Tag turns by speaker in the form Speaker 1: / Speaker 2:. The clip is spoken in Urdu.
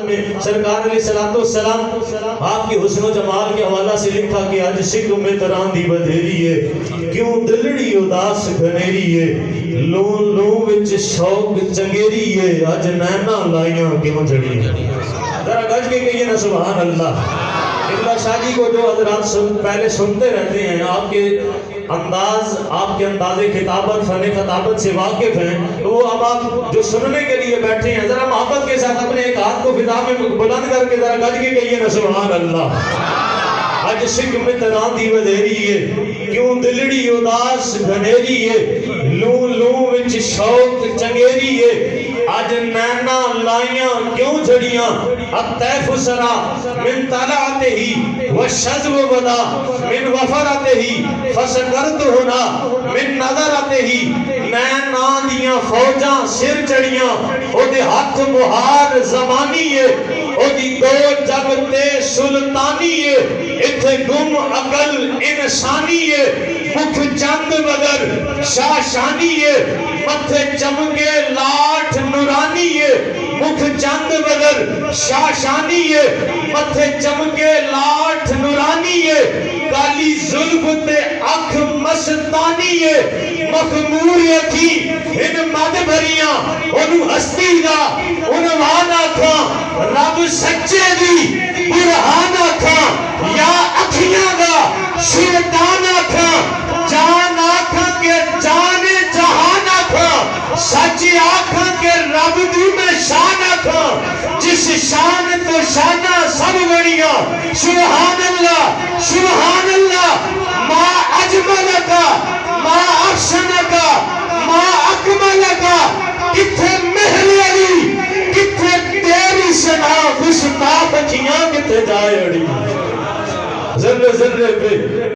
Speaker 1: میں سرکار علیہ السلام آپ کی حسن و جمال کے حوالہ سے لکھا کہ اج شکم میں تراندی بدھیری ہے، کیوں دلڑی اداس گھنیری ہے، لون لون وچ شوق چنگیری ہے، اج نینا لائیاں کیوں جڑی ہے۔ ذرا گج کے کہیے نا سبحان اللہ۔ قبلہ شاہ جی کو جو حضرات پہلے سنتے رہتے ہیں، آپ کے انداز، آپ کے انداز خطابت، فن خطابت سے واقف ہیں، تو وہ اب آپ جو سننے کے لیے بیٹھے ہیں، ذرا محبت کے ساتھ اپنے ایک ہاتھ کو فضا میں بلند کر کے ذرا گج کے کہیے نا سبحان اللہ۔ اج شک میں تراندی بدھیری ہے، کیوں دلڑی اداس گھنیری ہے، لون لون وچ شوق چنگیری ہے، اج نینا لائیاں کیوں جھڑیاں، الطیف سرا من طلعته والشذب بدا من وفرته فسکرت ہونا من نظرته، نینا دیاں فوجاں سر چڑیاں، او دے ہاتھ بہار زمانی ہے، او دی دو جگ تے سلطانی ہے، اتھے گم عقل انسانی ہے، مکھ چند بدر شاشانی ہے، متھے چمکے لاٹھ نورانی ہے، مکھ چند بدر شاشانی ہے، متھے چمکے لاٹھ نورانی ہے، کالی ظلف تے اکھ مستانی ہے، مخمور یکی ان مد بھریاں، انہوں ہستی دا عنوان آکھاں، رب سچے دی برہان آکھاں، یا اکھیاں دا شیطان آکھاں، جان آکھاں کہ جان جہان آکھاں، سچ آکھاں کہ رب دی میں شان آکھاں، جس شان تو شانہ سب بڑیاں، سبحان اللہ سبحان اللہ، ما اجملکا ما افسنکا ما اکملکا، کتھے محل علی کتھے تیری سنا گستاخ کیاں کتھے جائے اڑی، ذرے ذرے پہ